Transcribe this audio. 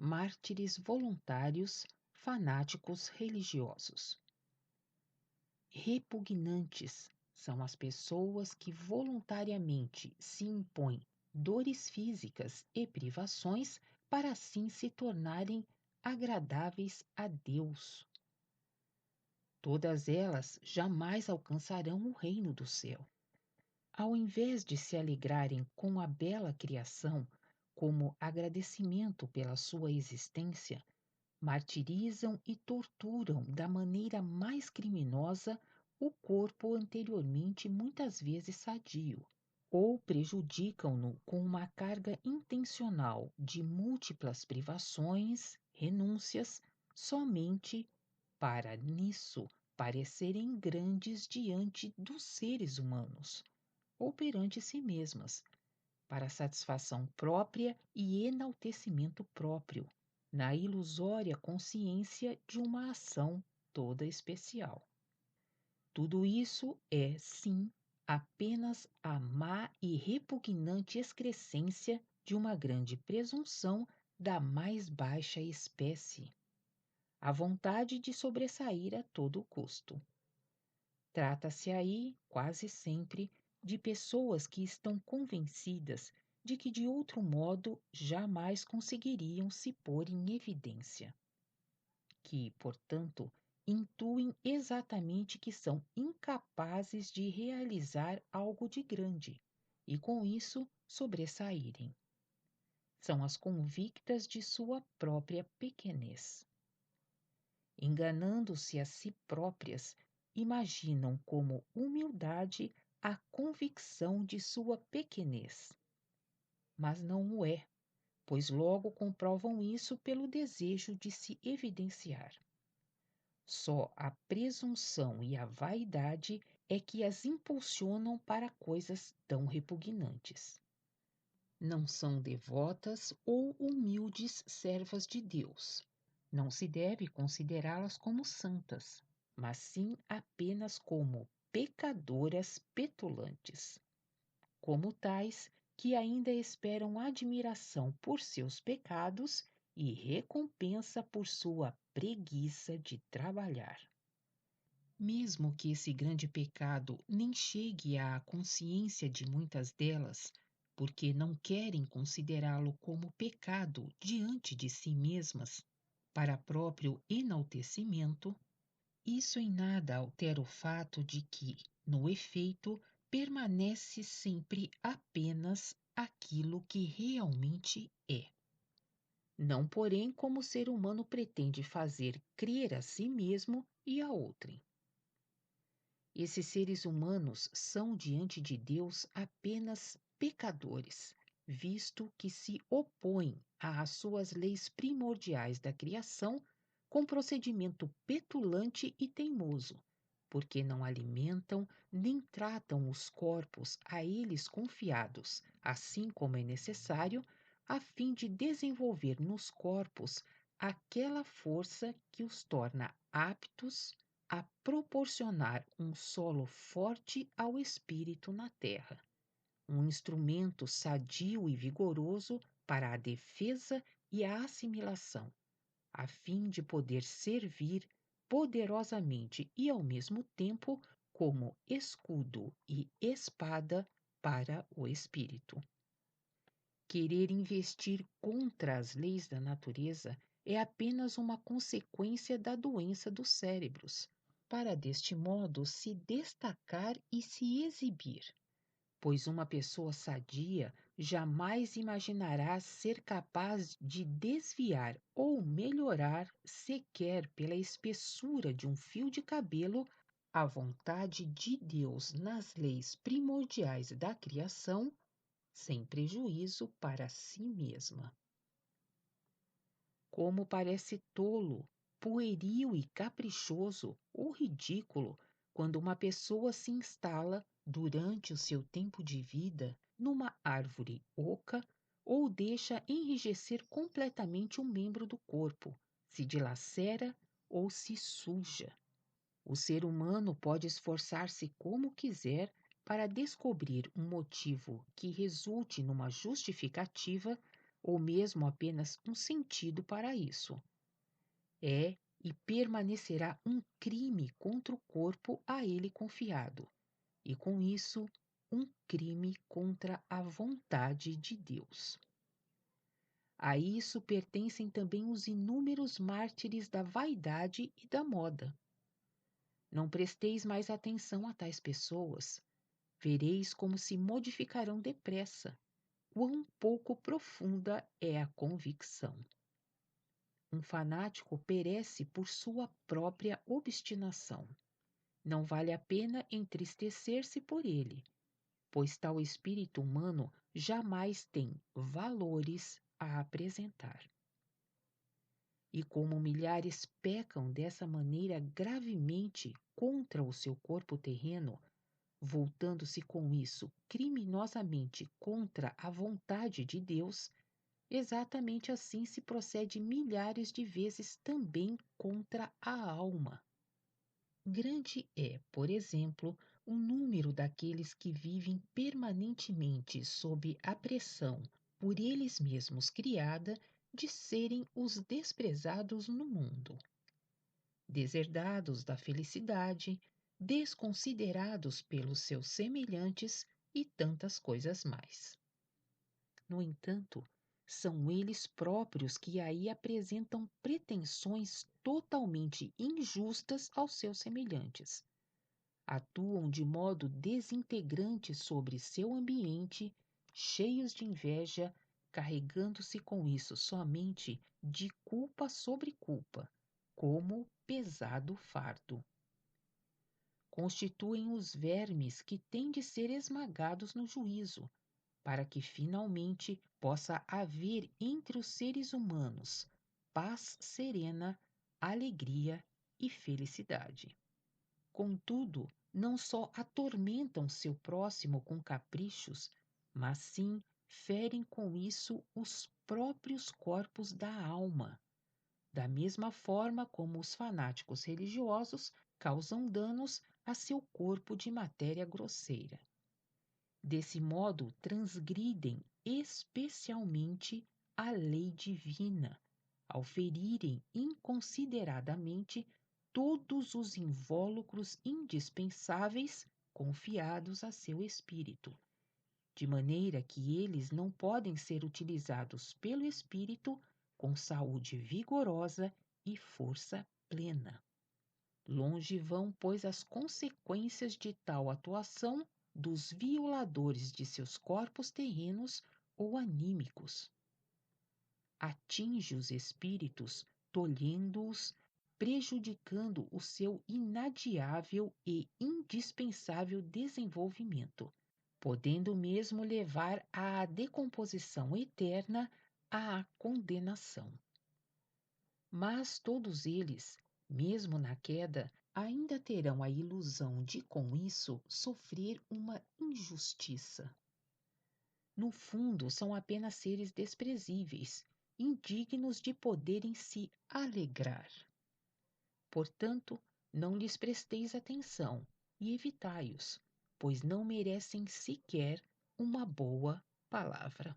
mártires voluntários, fanáticos religiosos. Repugnantes são as pessoas que voluntariamente se impõem dores físicas e privações para assim se tornarem agradáveis a Deus. Todas elas jamais alcançarão o reino do céu. Ao invés de se alegrarem com a bela criação como agradecimento pela sua existência, martirizam e torturam da maneira mais criminosa o corpo anteriormente muitas vezes sadio, ou prejudicam-no com uma carga intencional de múltiplas privações, renúncias, somente para nisso parecerem grandes diante dos seres humanos, ou perante si mesmas, para satisfação própria e enaltecimento próprio, na ilusória consciência de uma ação toda especial. Tudo isso é, sim, apenas a má e repugnante excrescência de uma grande presunção da mais baixa espécie, a vontade de sobressair a todo custo. Trata-se aí, quase sempre, de pessoas que estão convencidas de que de outro modo jamais conseguiriam se pôr em evidência, que, portanto, intuem exatamente que são incapazes de realizar algo de grande e, com isso, sobressaírem. São as convictas de sua própria pequenez. Enganando-se a si próprias, imaginam como humildade a convicção de sua pequenez. Mas não o é, pois logo comprovam isso pelo desejo de se evidenciar. Só a presunção e a vaidade é que as impulsionam para coisas tão repugnantes. Não são devotas ou humildes servas de Deus. Não se deve considerá-las como santas, mas sim apenas como pecadoras petulantes. Como tais que ainda esperam admiração por seus pecados e recompensa por sua preguiça de trabalhar. Mesmo que esse grande pecado nem chegue à consciência de muitas delas, porque não querem considerá-lo como pecado diante de si mesmas, para próprio enaltecimento, isso em nada altera o fato de que, no efeito, permanece sempre apenas aquilo que realmente é. Não, porém, como o ser humano pretende fazer crer a si mesmo e a outrem. Esses seres humanos são diante de Deus apenas pecadores, visto que se opõem às suas leis primordiais da criação com procedimento petulante e teimoso, porque não alimentam nem tratam os corpos a eles confiados, assim como é necessário, a fim de desenvolver nos corpos aquela força que os torna aptos a proporcionar um solo forte ao espírito na terra, um instrumento sadio e vigoroso para a defesa e a assimilação, a fim de poder servir poderosamente e ao mesmo tempo como escudo e espada para o espírito. Querer investir contra as leis da natureza é apenas uma consequência da doença dos cérebros, para deste modo se destacar e se exibir, pois uma pessoa sadia jamais imaginará ser capaz de desviar ou melhorar sequer pela espessura de um fio de cabelo a vontade de Deus nas leis primordiais da criação, sem prejuízo para si mesma. Como parece tolo, pueril e caprichoso ou ridículo quando uma pessoa se instala durante o seu tempo de vida numa árvore oca ou deixa enrijecer completamente um membro do corpo, se dilacera ou se suja. O ser humano pode esforçar-se como quiser para descobrir um motivo que resulte numa justificativa ou mesmo apenas um sentido para isso. É e permanecerá um crime contra o corpo a ele confiado, e com isso, um crime contra a vontade de Deus. A isso pertencem também os inúmeros mártires da vaidade e da moda. Não presteis mais atenção a tais pessoas, vereis como se modificarão depressa. Quão pouco profunda é a convicção. Um fanático perece por sua própria obstinação. Não vale a pena entristecer-se por ele, pois tal espírito humano jamais tem valores a apresentar. E como milhares pecam dessa maneira gravemente contra o seu corpo terreno, voltando-se com isso criminosamente contra a vontade de Deus, exatamente assim se procede milhares de vezes também contra a alma. Grande é, por exemplo, o número daqueles que vivem permanentemente sob a pressão, por eles mesmos criada, de serem os desprezados no mundo. Deserdados da felicidade, desconsiderados pelos seus semelhantes e tantas coisas mais. No entanto, são eles próprios que aí apresentam pretensões totalmente injustas aos seus semelhantes. Atuam de modo desintegrante sobre seu ambiente, cheios de inveja, carregando-se com isso somente de culpa sobre culpa, como pesado fardo. Constituem os vermes que têm de ser esmagados no juízo, para que finalmente possa haver entre os seres humanos paz serena, alegria e felicidade. Contudo, não só atormentam seu próximo com caprichos, mas sim ferem com isso os próprios corpos da alma, da mesma forma como os fanáticos religiosos causam danos a seu corpo de matéria grosseira. Desse modo, transgridem especialmente a lei divina, ao ferirem inconsideradamente todos os invólucros indispensáveis confiados a seu espírito, de maneira que eles não podem ser utilizados pelo espírito com saúde vigorosa e força plena. Longe vão, pois, as consequências de tal atuação dos violadores de seus corpos terrenos ou anímicos. Atinge os espíritos, tolhendo-os, prejudicando o seu inadiável e indispensável desenvolvimento, podendo mesmo levar à decomposição eterna, à condenação. Mas todos eles, mesmo na queda, ainda terão a ilusão de, com isso, sofrer uma injustiça. No fundo, são apenas seres desprezíveis, indignos de poderem se alegrar. Portanto, não lhes presteis atenção e evitai-os, pois não merecem sequer uma boa palavra.